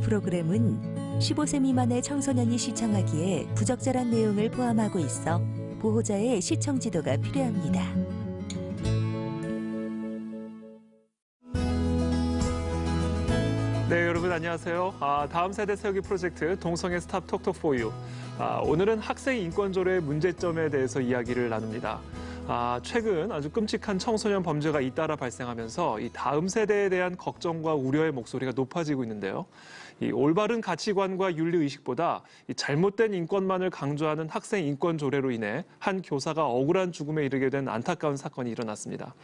프로그램은 15세 미만의 청소년이 시청하기에 부적절한 내용을 포함하고 있어 보호자의 시청 지도가 필요합니다. 네, 여러분 안녕하세요. 다음 세대 세우기 프로젝트 동성애 스탑 톡톡 포유. 오늘은 학생 인권 조례의 문제점에 대해서 이야기를 나눕니다. 최근 아주 끔찍한 청소년 범죄가 잇따라 발생하면서 이 다음 세대에 대한 걱정과 우려의 목소리가 높아지고 있는데요. 이 올바른 가치관과 윤리 의식보다 이 잘못된 인권만을 강조하는 학생 인권 조례로 인해 한 교사가 억울한 죽음에 이르게 된 안타까운 사건이 일어났습니다.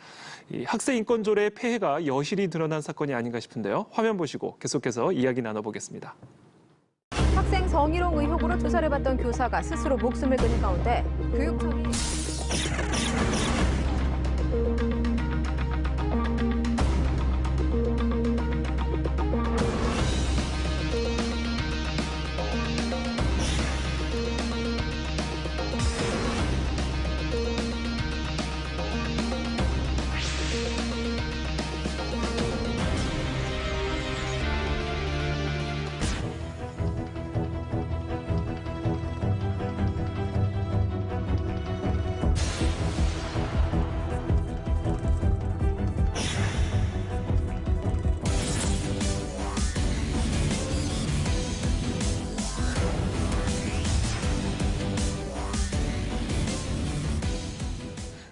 이 학생 인권 조례의 폐해가 여실히 드러난 사건이 아닌가 싶은데요. 화면 보시고 계속해서 이야기 나눠보겠습니다. 학생 성희롱 의혹으로 조사를 받던 교사가 스스로 목숨을 끊은 가운데 교육청이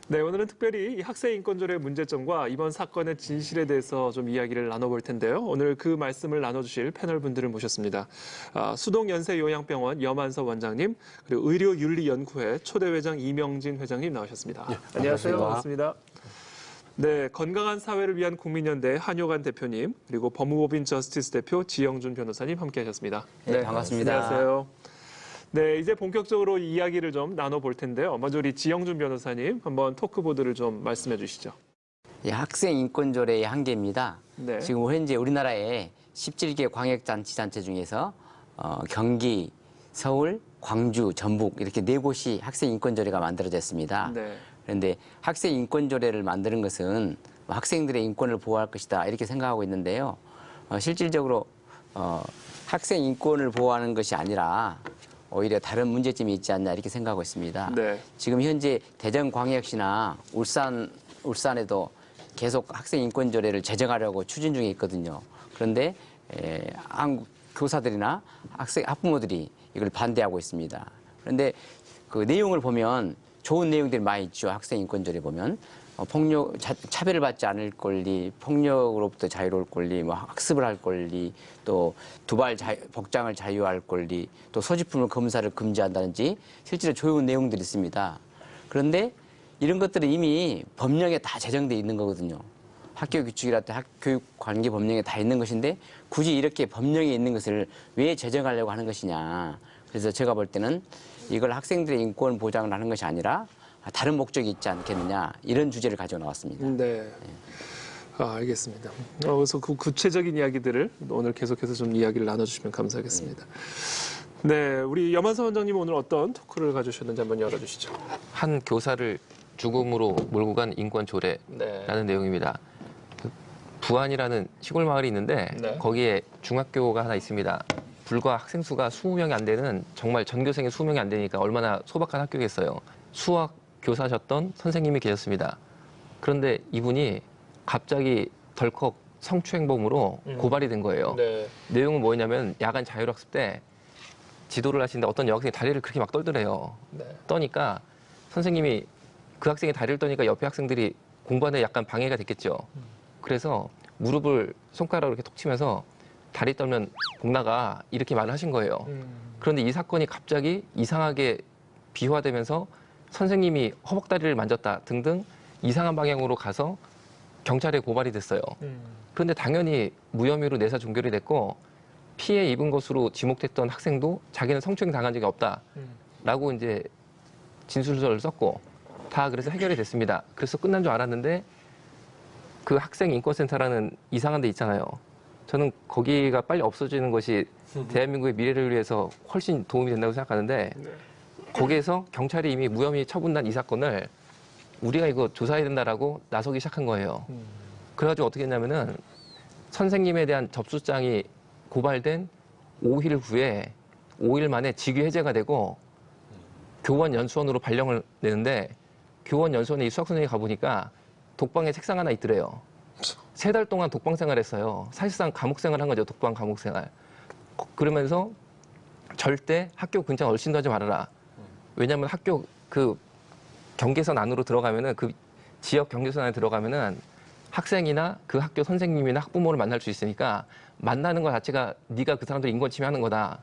네, 오늘은 특별히 이 학생 인권 조례의 문제점과 이번 사건의 진실에 대해서 좀 이야기를 나눠볼 텐데요. 오늘 그 말씀을 나눠주실 패널 분들을 모셨습니다. 수동연세요양병원 염한섭 원장님, 그리고 의료윤리연구회 초대 회장 이명진 회장님 나오셨습니다. 네, 안녕하세요. 반갑습니다. 네, 건강한 사회를 위한 국민연대 한효관 대표님, 그리고 법무법인 저스티스 대표 지영준 변호사님 함께하셨습니다. 네, 반갑습니다. 안녕하세요. 네, 이제 본격적으로 이야기를 좀 나눠볼 텐데요. 먼저 우리 지영준 변호사님 한번 토크보드를 좀 말씀해 주시죠. 예, 학생 인권 조례의 한계입니다. 네. 지금 현재 우리나라에 17개 광역자치단체 중에서 경기, 서울, 광주, 전북 이렇게 4곳이 학생 인권 조례가 만들어졌습니다. 네. 그런데 학생 인권 조례를 만드는 것은 학생들의 인권을 보호할 것이다 이렇게 생각하고 있는데요. 실질적으로 학생 인권을 보호하는 것이 아니라 오히려 다른 문제점이 있지 않나 이렇게 생각하고 있습니다. 네. 지금 현재 대전광역시나 울산에도 계속 학생 인권 조례를 제정하려고 추진 중에 있거든요. 그런데 한국 교사들이나 학부모들이 이걸 반대하고 있습니다. 그런데 그 내용을 보면 좋은 내용들이 많이 있죠. 학생 인권 조례 보면 차별을 받지 않을 권리, 폭력으로부터 자유로울 권리, 학습을 할 권리, 또 두발 복장을 자유할 권리, 또 소지품을 검사를 금지한다든지 실제로 좋은 내용들이 있습니다. 그런데 이런 것들은 이미 법령에 다 제정돼 있는 거거든요. 학교 규칙이라든 교육 관계 법령에 다 있는 것인데 굳이 이렇게 법령에 있는 것을 왜 제정하려고 하는 것이냐. 그래서 제가 볼 때는 이걸 학생들의 인권 보장을 하는 것이 아니라 다른 목적이 있지 않겠느냐 이런 주제를 가지고 나왔습니다. 네. 알겠습니다. 그래서 그 구체적인 이야기들을 오늘 계속해서 좀 이야기를 나눠주시면 감사하겠습니다. 네, 우리 염한섭 원장님 오늘 어떤 토크를 가져오셨는지 한번 열어주시죠. 한 교사를 죽음으로 몰고 간 인권 조례라는 네. 내용입니다. 부안이라는 시골 마을이 있는데 네. 거기에 중학교가 하나 있습니다. 불과 학생 수가 20명이 안 되는 정말 전교생이 20명이 안 되니까 얼마나 소박한 학교겠어요. 수학 교사셨던 선생님이 계셨습니다. 그런데 이분이 갑자기 덜컥 성추행범으로 고발이 된 거예요. 네. 내용은 뭐냐면 야간 자율학습 때 지도를 하시는데 어떤 여학생이 다리를 그렇게 막 떨더래요. 네. 떠니까 선생님이 그 학생이 다리를 떠니까 옆에 학생들이 공부하는데 약간 방해가 됐겠죠. 그래서 무릎을 손가락으로 이렇게 톡 치면서 다리 떨면 복 나가 이렇게 말을 하신 거예요. 그런데 이 사건이 갑자기 이상하게 비화되면서 선생님이 허벅다리를 만졌다 등등 이상한 방향으로 가서 경찰에 고발이 됐어요. 그런데 당연히 무혐의로 내사 종결이 됐고 피해 입은 것으로 지목됐던 학생도 자기는 성추행 당한 적이 없다라고 이제 진술서를 썼고 다 그래서 해결이 됐습니다. 그래서 끝난 줄 알았는데 그 학생 인권센터라는 이상한 데 있잖아요. 저는 거기가 빨리 없어지는 것이 대한민국의 미래를 위해서 훨씬 도움이 된다고 생각하는데 거기에서 경찰이 이미 무혐의 처분난 이 사건을 우리가 이거 조사해야 된다라고 나서기 시작한 거예요. 그래가지고 어떻게 했냐면은 선생님에 대한 접수장이 고발된 5일 후에 5일 만에 직위 해제가 되고 교원 연수원으로 발령을 내는데 교원 연수원에 이 수학 선생님이 가보니까 독방에 책상 하나 있더래요. 3달 동안 독방 생활했어요. 사실상 감옥 생활한 거죠. 독방 감옥 생활. 그러면서 절대 학교 근처 얼씬도 하지 말아라. 왜냐하면 학교 그 경계선 안으로 들어가면은 그 지역 경계선 안에 들어가면은 학생이나 그 학교 선생님이나 학부모를 만날 수 있으니까 만나는 것 자체가 네가 그 사람들 인권 침해하는 거다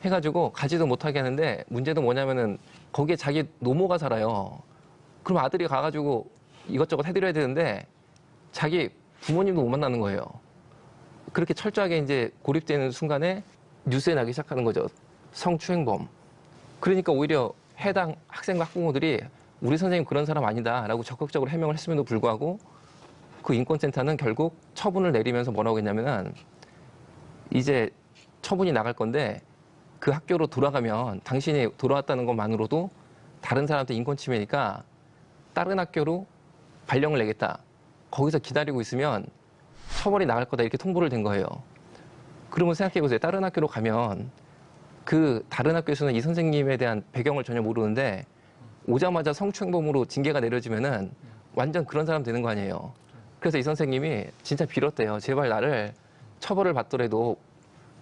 해가지고 가지도 못하게 하는데 문제도 뭐냐면은 거기에 자기 노모가 살아요. 그럼 아들이 가가지고 이것저것 해드려야 되는데 자기 부모님도 못 만나는 거예요. 그렇게 철저하게 이제 고립되는 순간에 뉴스에 나기 시작하는 거죠. 성추행범. 그러니까 오히려 해당 학생과 학부모들이 우리 선생님 그런 사람 아니다라고 적극적으로 해명을 했음에도 불구하고 그 인권센터는 결국 처분을 내리면서 뭐라고 했냐면은 이제 처분이 나갈 건데 그 학교로 돌아가면 당신이 돌아왔다는 것만으로도 다른 사람한테 인권 침해니까 다른 학교로 발령을 내겠다. 거기서 기다리고 있으면 처벌이 나갈 거다 이렇게 통보를 된 거예요. 그러면 생각해 보세요. 다른 학교로 가면 그 다른 학교에서는 이 선생님에 대한 배경을 전혀 모르는데 오자마자 성추행범으로 징계가 내려지면은 완전 그런 사람 되는 거 아니에요. 그래서 이 선생님이 진짜 빌었대요. 제발 나를 처벌을 받더라도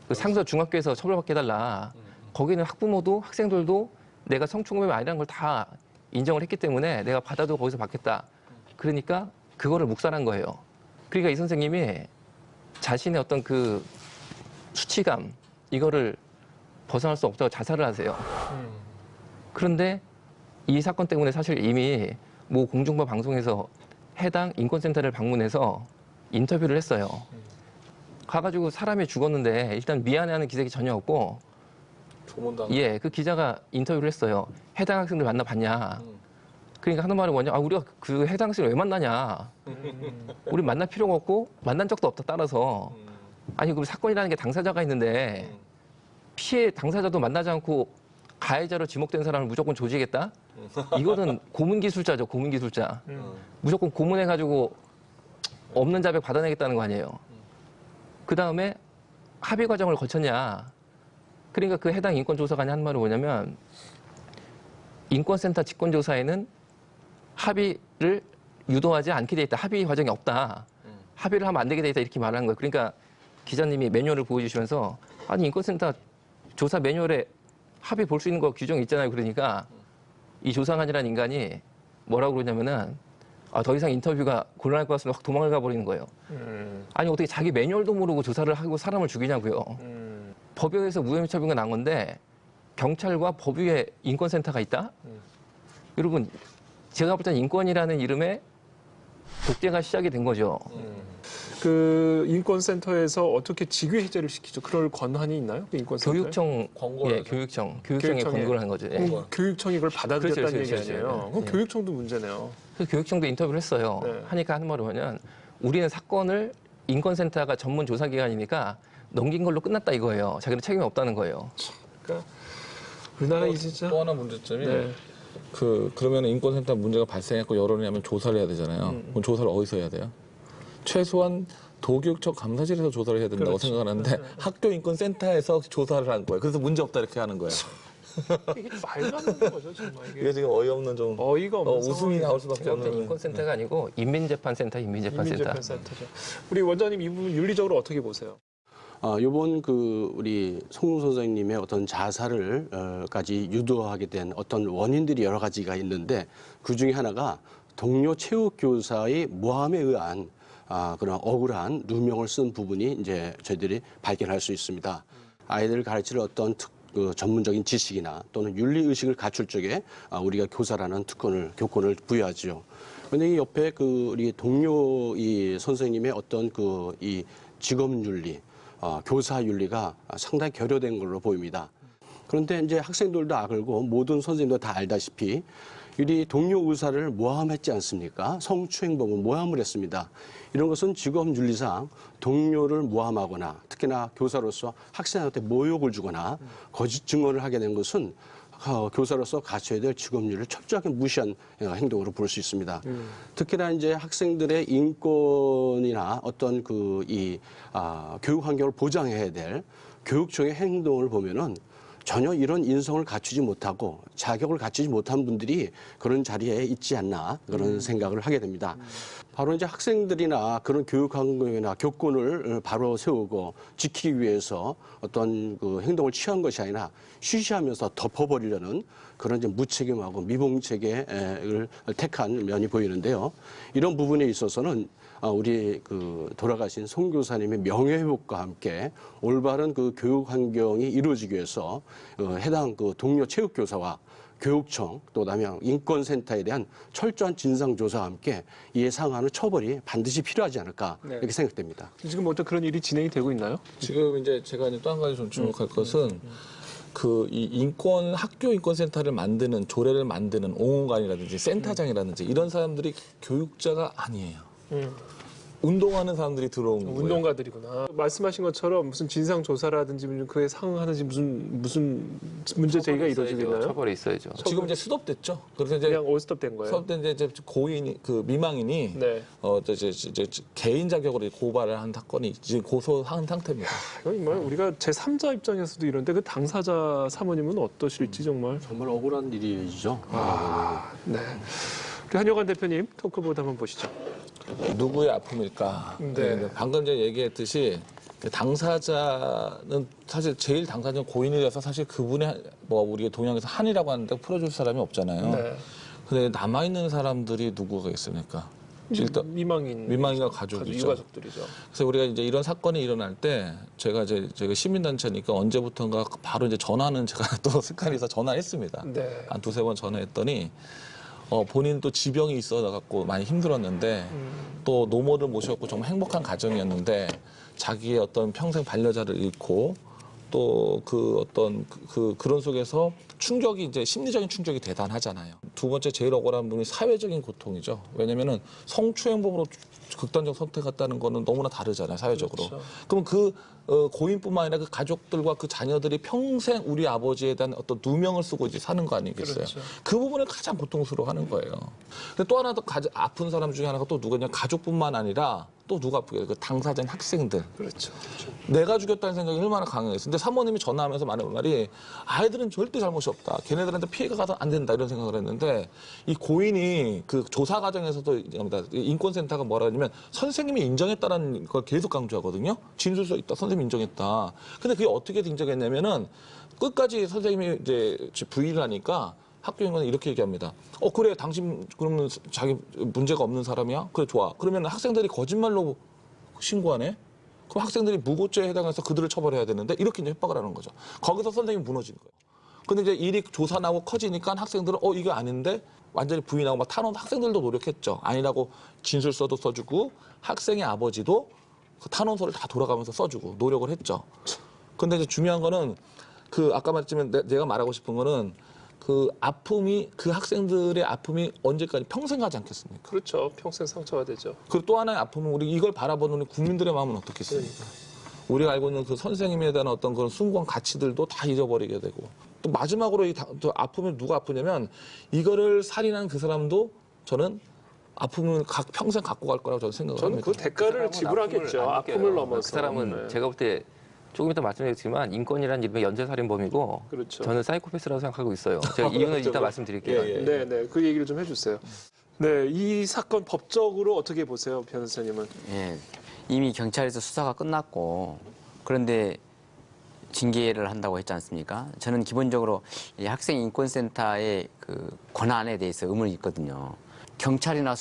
그 상서 중학교에서 처벌받게 해달라. 거기는 학부모도 학생들도 내가 성추행범이 아니라는 걸 다 인정을 했기 때문에 내가 받아도 거기서 받겠다. 그러니까 그거를 묵살한 거예요. 그러니까 이 선생님이 자신의 어떤 그 수치감 이거를 벗어날 수 없다고 자살을 하세요. 그런데 이 사건 때문에 사실 이미 모 공중파 방송에서 해당 인권센터를 방문해서 인터뷰를 했어요. 가가지고 사람이 죽었는데 일단 미안해하는 기색이 전혀 없고 예, 그 기자가 인터뷰를 했어요. 해당 학생들 만나봤냐. 그러니까 하는 말이 뭐냐. 우리가 그 해당 학생을 왜 만나냐. 우리 만날 필요가 없고 만난 적도 없다 따라서. 아니 그럼 사건이라는 게 당사자가 있는데 피해 당사자도 만나지 않고 가해자로 지목된 사람을 무조건 조지겠다? 이거는 고문기술자죠. 고문기술자. 무조건 고문해가지고 없는 자백 받아내겠다는 거 아니에요. 그다음에 합의 과정을 거쳤냐. 그러니까 그 해당 인권조사관이 한 말이 뭐냐면 인권센터 직권조사에는 합의를 유도하지 않게 돼 있다. 합의 과정이 없다. 합의를 하면 안 되게 돼 있다. 이렇게 말하는 거예요. 그러니까 기자님이 매뉴얼을 보여주시면서 아니 인권센터 조사 매뉴얼에 합의 볼 수 있는 거 규정이 있잖아요. 그러니까 이 조사관이라는 인간이 뭐라고 그러냐면은 더 이상 인터뷰가 곤란할 것 같습니다. 확 도망을 가버리는 거예요. 아니 어떻게 자기 매뉴얼도 모르고 조사를 하고 사람을 죽이냐고요. 법에 의해서 무혐의 처분가 난 건데 경찰과 법위에 인권센터가 있다? 여러분 제가 볼 땐 인권이라는 이름에 독재가 시작이 된 거죠. 그 인권센터에서 어떻게 직위 해제를 시키죠? 그럴 권한이 있나요? 그 인권센터에? 교육청, 예, 교육청이 권고를 한 거죠. 예. 교육청이 그걸 받아들였다는 그렇죠, 얘기 그렇죠, 아니에요? 그렇죠. 그럼 예. 교육청도 문제네요. 그래서 교육청도 인터뷰를 했어요. 네. 하니까 하는 말이 뭐냐면 우리는 사건을 인권센터가 전문 조사기관이니까 넘긴 걸로 끝났다 이거예요. 자기는 책임이 없다는 거예요. 그러니까 우리나라 이 진짜 또 하나 문제점이 네. 그러면 인권센터 문제가 발생했고 여론이 하면 조사를 해야 되잖아요. 그럼 조사를 어디서 해야 돼요? 최소한 도교육청 감사실에서 조사를 해야 된다고 그렇죠. 생각하는데 학교 인권센터에서 조사를 한 거예요. 그래서 문제 없다 이렇게 하는 거예요. 이게 말도 안 되는 거죠, 정말 이게 이게. 지금 어이없는 좀 어이가 없는 웃음이 상황이에요. 나올 수밖에 제가 볼 때 없는. 인권센터가 아니고 인민재판센터, 인민재판센터. 인민재판센터죠. 우리 원장님 이 부분 윤리적으로 어떻게 보세요? 요번 우리 송웅 선생님의 어떤 자살을까지 유도하게 된 어떤 원인들이 여러 가지가 있는데 그 중에 하나가 동료 체육 교사의 모함에 의한 그런 억울한 누명을 쓴 부분이 이제 저희들이 발견할 수 있습니다. 아이들을 가르칠 어떤 전문적인 지식이나 또는 윤리 의식을 갖출 적에 우리가 교사라는 교권을 부여하죠. 그런데 이 옆에 우리 동료 이 선생님의 어떤 이 직업 윤리, 교사 윤리가 상당히 결여된 걸로 보입니다. 그런데 이제 학생들도 아글고 모든 선생님도 다 알다시피 우리 동료 의사를 모함했지 않습니까? 성추행범은 모함을 했습니다. 이런 것은 직업 윤리상 동료를 모함하거나 특히나 교사로서 학생한테 모욕을 주거나 거짓 증언을 하게 된 것은 교사로서 갖춰야 될 직업윤리를 철저하게 무시한 행동으로 볼 수 있습니다. 특히나 이제 학생들의 인권이나 어떤 교육 환경을 보장해야 될 교육청의 행동을 보면은 전혀 이런 인성을 갖추지 못하고 자격을 갖추지 못한 분들이 그런 자리에 있지 않나 그런 생각을 하게 됩니다. 바로 이제 학생들이나 그런 교육 환경이나 교권을 바로 세우고 지키기 위해서 어떤 그 행동을 취한 것이 아니라 쉬쉬하면서 덮어버리려는 그런 이제 무책임하고 미봉책을 택한 면이 보이는데요. 이런 부분에 있어서는 우리 그 돌아가신 송 교사님의 명예회복과 함께 올바른 그 교육 환경이 이루어지기 위해서 해당 그 동료 체육교사와 교육청 또 남양 인권센터에 대한 철저한 진상조사와 함께 이에 상응하는 처벌이 반드시 필요하지 않을까 이렇게 생각됩니다. 지금 어떤 그런 일이 진행이 되고 있나요? 지금 이제 제가 이제 또 한 가지 좀 주목할 것은 그 이 학교 인권센터를 만드는 조례를 만드는 옹호관이라든지 센터장이라든지 이런 사람들이 교육자가 아니에요. 운동하는 사람들이 들어온 거예요. 운동가들이구나. 말씀하신 것처럼 무슨 진상 조사라든지 그에 상응하는지 무슨 문제 제기가 이루어지나요? 처벌이 있어야죠. 지금 이제 스톱됐죠. 그래서 이제 그냥 올스톱 된 거예요. 스톱된 이제 고인이 그 미망인이 네. 이제 개인 자격으로 고발을 한 사건이 지금 고소한 상태입니다. 정말 우리가 제 3자 입장에서도 이런데 그 당사자 사모님은 어떠실지 정말. 정말 억울한 일이죠. 네. 우리 한효관 대표님 토크보드 한번 보시죠. 누구의 아픔일까? 네. 방금 제가 얘기했듯이 당사자는 사실 제일 당사자는 고인이라서 사실 그분의 뭐 우리가 동양에서 한이라고 하는데 풀어줄 사람이 없잖아요. 네. 근데 남아 있는 사람들이 누구가 있습니까? 일단 미망인과 가족이죠. 유가족들이죠. 그래서 우리가 이제 이런 사건이 일어날 때 제가 시민단체니까 언제부턴가 바로 이제 전화는 제가 또 습관이 있어 전화했습니다. 네. 한 두세 번 전화했더니 본인도 지병이 있어갖고 많이 힘들었는데 또 노모를 모셨고 정말 행복한 가정이었는데 자기의 어떤 평생 반려자를 잃고 또 그 어떤 그런 속에서 충격이 이제 심리적인 충격이 대단하잖아요. 두 번째 제일 억울한 부분이 사회적인 고통이죠. 왜냐면은 성추행범으로 극단적 선택했다는 거는 너무나 다르잖아요, 사회적으로. 그렇죠. 그럼 그 고인뿐만 아니라 그 가족들과 그 자녀들이 평생 우리 아버지에 대한 어떤 누명을 쓰고 이제 사는 거 아니겠어요? 그렇죠. 그 부분을 가장 고통스러워하는 거예요. 근데 또 하나 더 아픈 사람 중에 하나가 또 누구냐? 가족뿐만 아니라 또 누가 아프게 그 당사자인 학생들. 그렇죠. 내가 죽였다는 생각이 얼마나 강했어요. 근데 사모님이 전화하면서 말한 말이 아이들은 절대 잘못이 없다. 걔네들한테 피해가 가서 안 된다 이런 생각을 했는데 이 고인이 그 조사 과정에서도 인권센터가 뭐라 하냐면 선생님이 인정했다는 걸 계속 강조하거든요. 진술서 있다. 선생님이 인정했다. 근데 그게 어떻게 인정했냐면은 끝까지 선생님이 이제 부의를 하니까 학교 인권은 이렇게 얘기합니다. 그래 당신 그러면 자기 문제가 없는 사람이야? 그래 좋아. 그러면 학생들이 거짓말로 신고하네? 그럼 학생들이 무고죄에 해당해서 그들을 처벌해야 되는데 이렇게 이제 협박을 하는 거죠. 거기서 선생님이 무너진 거예요. 근데 이제 일이 조사 나고 커지니까 학생들은 이거 아닌데 완전히 부인하고 막 탄원 학생들도 노력했죠. 아니라고 진술서도 써주고 학생의 아버지도 그 탄원서를 다 돌아가면서 써주고 노력을 했죠. 근데 이제 중요한 거는 그 아까 말했지만 내가 말하고 싶은 거는 그 아픔이 그 학생들의 아픔이 언제까지 평생 가지 않겠습니까? 그렇죠. 평생 상처가 되죠. 그리고 또 하나의 아픔은 우리 이걸 바라보는 국민들의 마음은 어떻겠습니까? 우리가 알고 있는 그 선생님에 대한 어떤 그런 숭고한 가치들도 다 잊어버리게 되고 또 마지막으로 또 아픔을 누가 아프냐면 이거를 살인한 그 사람도 저는 아픔을 평생 갖고 갈 거라고 저는 생각을 저는 합니다. 그 대가를 지불하겠죠. 아픔을 넘어서. 그 사람은 네. 제가 볼 때 조금 이따 말씀드리겠지만 인권이라는 이름의 연쇄살인범이고 그렇죠. 저는 사이코패스라고 생각하고 있어요. 제가 이유는 이따 말씀드릴게요. 예. 네, 그 얘기를 좀 해주세요. 네, 이 사건 법적으로 어떻게 보세요, 변호사님은? 예, 이미 경찰에서 수사가 끝났고 그런데 징계를 한다고 했지 않습니까? 저는 기본적으로 이 학생인권센터의 그 권한에 대해서 의문이 있거든요. 경찰이나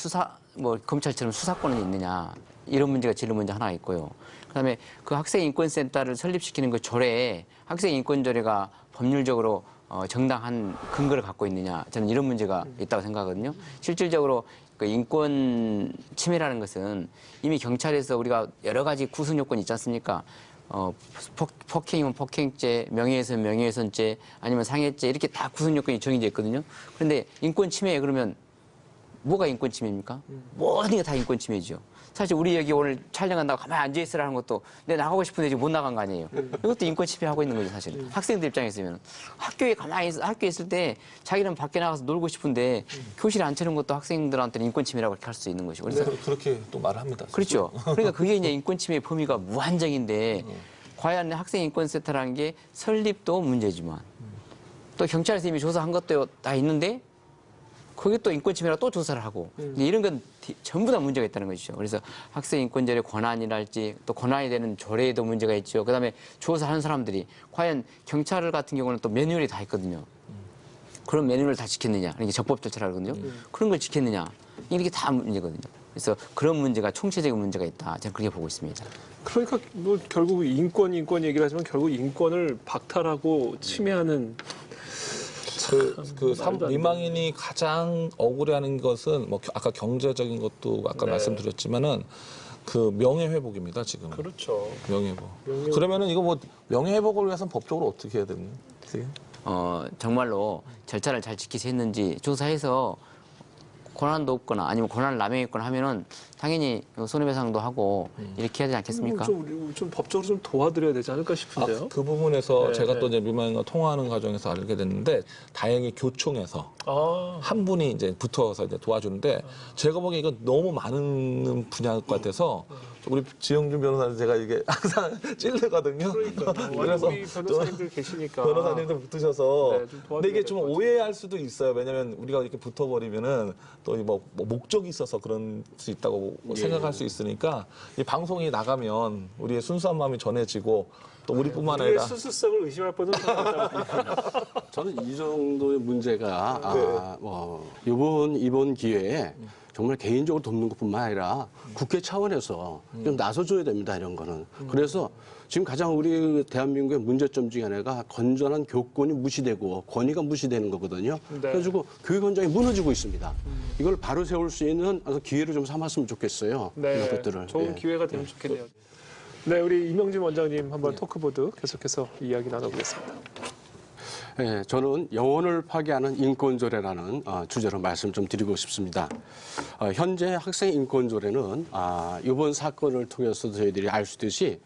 검찰처럼 수사권이 있느냐 이런 문제가 제일 먼저 하나 있고요. 그다음에 그 학생인권센터를 설립시키는 그 조례에 학생인권조례가 법률적으로 정당한 근거를 갖고 있느냐 저는 이런 문제가 있다고 생각하거든요. 실질적으로 그 인권 침해라는 것은 이미 경찰에서 우리가 여러 가지 구성 요건이 있지 않습니까? 폭행이면 폭행죄, 명예훼손, 명예훼손죄, 아니면 상해죄 이렇게 다 구성 요건이 정해져 있거든요. 그런데 인권 침해 그러면 뭐가 인권 침해입니까? 모든 게 다 인권 침해죠. 사실 우리 여기 오늘 촬영한다고 가만히 앉아 있으라는 것도 내가 나가고 싶은데 지금 못 나간 거 아니에요. 이것도 인권 침해하고 있는 거죠, 사실. 학생들 입장에서는 학교에 학교에 있을 때 자기는 밖에 나가서 놀고 싶은데 교실에 앉혀놓은 것도 학생들한테는 인권 침해라고 할 수 있는 것이고. 그래서 그렇게 또 말을 합니다. 그렇죠. 그러니까 그게 이제 인권 침해 범위가 무한정인데 과연 학생인권센터라는 게 설립도 문제지만 또 경찰에서 이미 조사한 것도 다 있는데 그게 또 인권침해라고 또 조사를 하고 이런 건 전부 다 문제가 있다는 것이죠. 그래서 학생인권조례 권한이랄지 또 권한이 되는 조례에도 문제가 있죠. 그다음에 조사하는 사람들이 과연 경찰 같은 경우는 또 매뉴얼이 다 있거든요. 그런 매뉴얼을 다 지켰느냐, 이게 적법 절차라고 하거든요. 그런 걸 지켰느냐, 이게 다 문제거든요. 그래서 그런 문제가 총체적인 문제가 있다. 저는 그렇게 보고 있습니다. 그러니까 뭐 결국 인권 얘기를 하지만 결국 인권을 박탈하고 침해하는 미망인이 가장 억울해하는 것은 뭐 아까 경제적인 것도 아까 네. 말씀드렸지만은 그 명예회복입니다 지금. 그렇죠. 명예회복. 그러면은 이거 뭐 명예회복을 위해서는 법적으로 어떻게 해야 됩니까? 정말로 절차를 잘 지키서 했는지 조사해서 권한도 없거나 아니면 권한을 남용했거나 하면은 당연히 손해배상도 하고 이렇게 해야 되지 않겠습니까? 좀 법적으로 좀 도와드려야 되지 않을까 싶은데요. 그 부분에서 네, 제가 네. 또 이제 미망인과 통화하는 과정에서 알게 됐는데 다행히 교총에서 한 분이 이제 붙어서 이제 도와주는데 제가 보기에 이건 너무 많은 분야일 것 같아서 우리 지영준 변호사는 제가 이게 항상 찔르거든요. 그래서 우리 변호사님들 계시니까 변호사님들 붙으셔서 네, 좀 근데 이게 도와드려야 좀 될것 오해할 수도 있어요. 왜냐하면 우리가 이렇게 붙어버리면은 또 뭐 목적이 있어서 그런 수 있다고 생각할 수 있으니까 이 방송이 나가면 우리의 순수한 마음이 전해지고 또 우리뿐만 우리의 아니라 수수성을 의심할 뻔은 저는 이 정도의 문제가 이번 기회에 정말 개인적으로 돕는 것뿐만 아니라 국회 차원에서 좀 나서줘야 됩니다, 이런 거는. 그래서 지금 가장 우리 대한민국의 문제점 중에 하나가 건전한 교권이 무시되고 권위가 무시되는 거거든요. 네. 그래가지고 교육 현장이 무너지고 있습니다. 이걸 바로 세울 수 있는 기회를 좀 삼았으면 좋겠어요. 이런 것들을. 좋은 예. 기회가 되면 좋겠네요. 네, 우리 이명진 원장님 한번 토크보드 계속해서 이야기 나눠보겠습니다. 네, 저는 영혼을 파괴하는 인권조례라는 주제로 말씀 좀 드리고 싶습니다. 현재 학생인권조례는 이번 사건을 통해서 저희들이 알 수 있듯이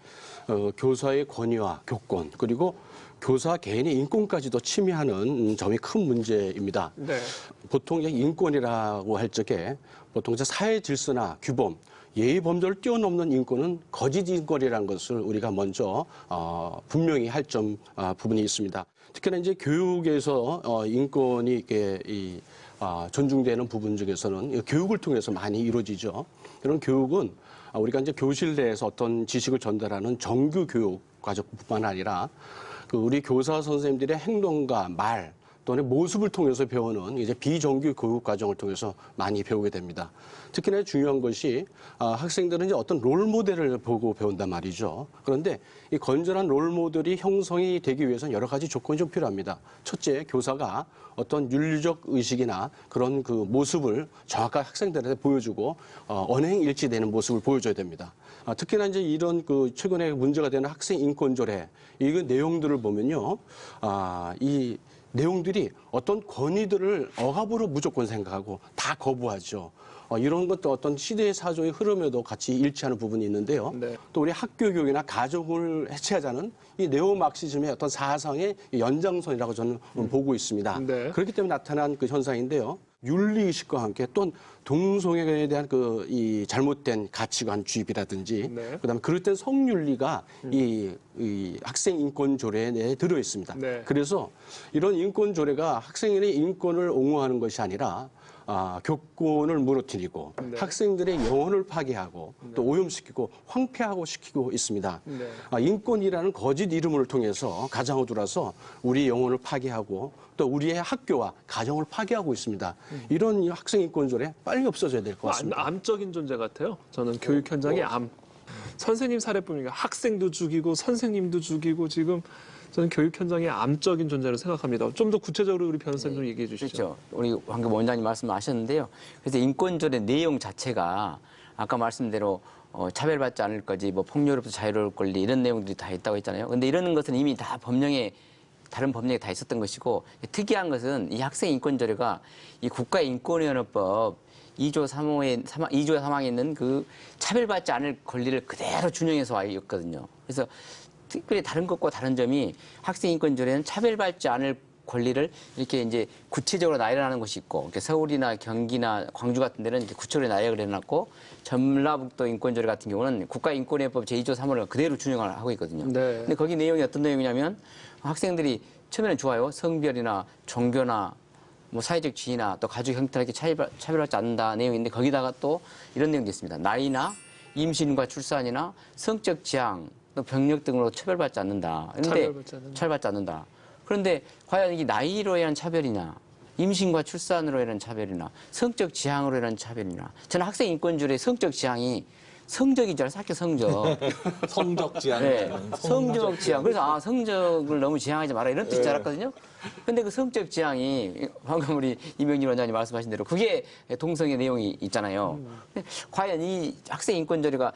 교사의 권위와 교권 그리고 교사 개인의 인권까지도 침해하는 점이 큰 문제입니다. 네. 보통 인권이라고 할 적에 보통 사회 질서나 규범, 예의 범절을 뛰어넘는 인권은 거짓 인권이라는 것을 우리가 먼저 분명히 할 부분이 있습니다. 특히나 이제 교육에서 인권이 이렇게 존중되는 부분 중에서는 교육을 통해서 많이 이루어지죠. 이런 교육은 우리가 이제 교실 내에서 어떤 지식을 전달하는 정규 교육 과정뿐만 아니라 우리 교사 선생님들의 행동과 말 또는 모습을 통해서 배우는 이제 비정규 교육 과정을 통해서 많이 배우게 됩니다. 특히나 중요한 것이 학생들은 이제 어떤 롤 모델을 보고 배운단 말이죠. 그런데 이 건전한 롤 모델이 형성이 되기 위해서는 여러 가지 조건이 좀 필요합니다. 첫째, 교사가 어떤 윤리적 의식이나 그런 그 모습을 정확하게 학생들한테 보여주고 언행 일치되는 모습을 보여줘야 됩니다. 특히나 이제 이런 최근에 문제가 되는 학생 인권조례 이 내용들을 보면요, 이 내용들이 어떤 권위들을 억압으로 무조건 생각하고 다 거부하죠. 이런 것도 어떤 시대의 사조의 흐름에도 같이 일치하는 부분이 있는데요. 네. 또 우리 학교 교육이나 가정을 해체하자는 이 네오마르크시즘의 어떤 사상의 연장선이라고 저는 보고 있습니다. 네. 그렇기 때문에 나타난 그 현상인데요. 윤리의식과 함께 또 동성애에 대한 이 잘못된 가치관 주입이라든지 네. 그다음에 그럴 성윤리가 이 학생 인권 조례 내에 들어 있습니다. 네. 그래서 이런 인권 조례가 학생의 인권을 옹호하는 것이 아니라 교권을 무너뜨리고 네. 학생들의 영혼을 파괴하고 또 오염시키고 황폐하고 시키고 있습니다. 네. 인권이라는 거짓 이름을 통해서 가정으로 들어서 우리 영혼을 파괴하고 또 우리의 학교와 가정을 파괴하고 있습니다. 이런 학생 인권 조례 빨리 없어져야 될 것 같습니다. 암적인 존재 같아요. 저는 교육 현장의 암. 선생님 사례뿐이니까 학생도 죽이고 선생님도 죽이고 지금 저는 교육 현장의 암적인 존재로 생각합니다. 좀 더 구체적으로 우리 변호사님 좀 얘기해 주시죠. 그렇죠. 우리 방금 원장님 말씀하셨는데요. 그래서 인권조례 내용 자체가 아까 말씀대로 차별받지 않을 거지, 뭐 폭력으로부터 자유로울 권리 이런 내용들이 다 있다고 했잖아요. 그런데 이런 것은 이미 다 다른 법령에 다 있었던 것이고 특이한 것은 이 학생 인권조례가 이 국가인권위원회법 2조 3항에 있는 그 차별받지 않을 권리를 그대로 준용해서 와 있거든요. 그래서 특별히 다른 것과 다른 점이 학생 인권조례는 차별받지 않을 권리를 이렇게 이제 구체적으로 나열하는 곳이 있고, 이렇게 서울이나 경기나 광주 같은 데는 이렇게 구체적으로 나열을 해놨고, 전라북도 인권조례 같은 경우는 국가인권위법 제2조 3호를 그대로 준용을 하고 있거든요. 네. 근데 거기 내용이 어떤 내용이냐면 학생들이 처음에는 좋아요. 성별이나 종교나 뭐 사회적 지위나 또 가족 형태나 이렇게 차별하지 않는다 내용인데 거기다가 또 이런 내용도 있습니다. 나이나 임신과 출산이나 성적 지향, 또 병력 등으로 처벌받지 않는다. 그런데 처벌받지 않는다. 그런데 과연 이게 나이로 인한 차별이냐, 임신과 출산으로 인한 차별이나 성적 지향으로 인한 차별이나, 저는 학생 인권조례 성적 지향이 성적인 줄 알았어요. 학교 성적. 성적 지향. 네, 성적 지향. 그래서 성적을 너무 지향하지 마라 이런 뜻인 줄 알았거든요. 근데 그 성적 지향이 방금 우리 이명진 원장님 말씀하신 대로 그게 동성애 내용이 있잖아요. 근데 과연 이 학생 인권조례가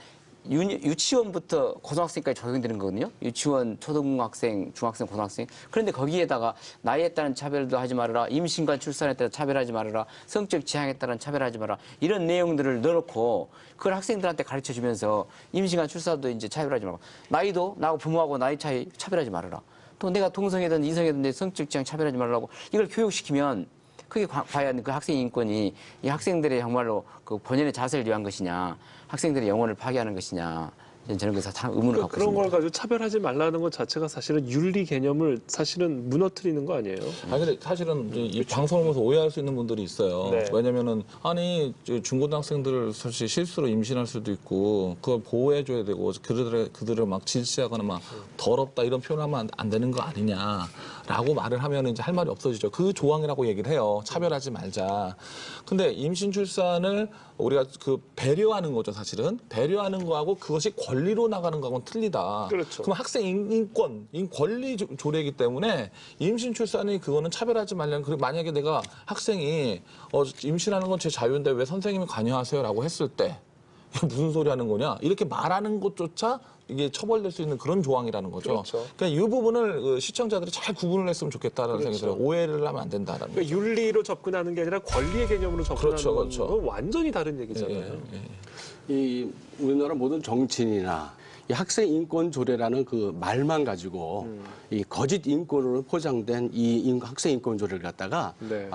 유치원부터 고등학생까지 적용되는 거거든요. 유치원, 초등학생, 중학생, 고등학생. 그런데 거기에다가 나이에 따른 차별도 하지 말아라. 임신과 출산에 따라 차별하지 말아라. 성적 지향에 따른 차별하지 말아라. 이런 내용들을 넣어놓고 그걸 학생들한테 가르쳐주면서 임신과 출산도 이제 차별하지 말고, 나이도 나하고 부모하고 나이 차이 차별하지 말아라. 또 내가 동성애든 이성애든 성적 지향 차별하지 말라고 이걸 교육시키면 그게 과연 그 학생 인권이 이 학생들의 정말로 그 본연의 자세를 위한 것이냐, 학생들의 영혼을 파괴하는 것이냐, 저는 그래서 참 의문을 갖고 그런 있습니다. 걸 가지고 차별하지 말라는 것 자체가 사실은 윤리 개념을 사실은 무너뜨리는 거 아니에요? 아니 근데 사실은 이 방송을 보면서 오해할 수 있는 분들이 있어요. 네. 왜냐면은 아니 중고등학생들을 사실 실수로 임신할 수도 있고 그걸 보호해줘야 되고 그들을 막 질시하거나 막 더럽다 이런 표현하면 안 되는 거 아니냐라고 말을 하면 이제 할 말이 없어지죠. 그 조항이라고 얘기를 해요. 차별하지 말자. 근데 임신 출산을 우리가 그 배려하는 거죠, 사실은. 배려하는 거하고 그것이 권리로 나가는 거하고는 틀리다. 그렇죠. 그럼 학생 인권, 권리 조례이기 때문에 임신 출산이 그거는 차별하지 말라는. 그리고 만약에 내가 학생이 임신하는 건 제 자유인데 왜 선생님이 관여하세요라고 했을 때 무슨 소리 하는 거냐? 이렇게 말하는 것조차 이게 처벌될 수 있는 그런 조항이라는 거죠. 그렇죠. 그러니까 이 부분을 시청자들이 잘 구분을 했으면 좋겠다라는 생각이 들어요. 오해를 하면 안 된다라는 그러니까 거죠. 윤리로 접근하는 게 아니라 권리의 개념으로 접근하는 그렇죠. 건 완전히 다른 얘기잖아요. 이 우리나라 모든 정치인이나 이 학생 인권 조례라는 그 말만 가지고 이 거짓 인권으로 포장된 이 학생 인권 조례를 갖다가 네.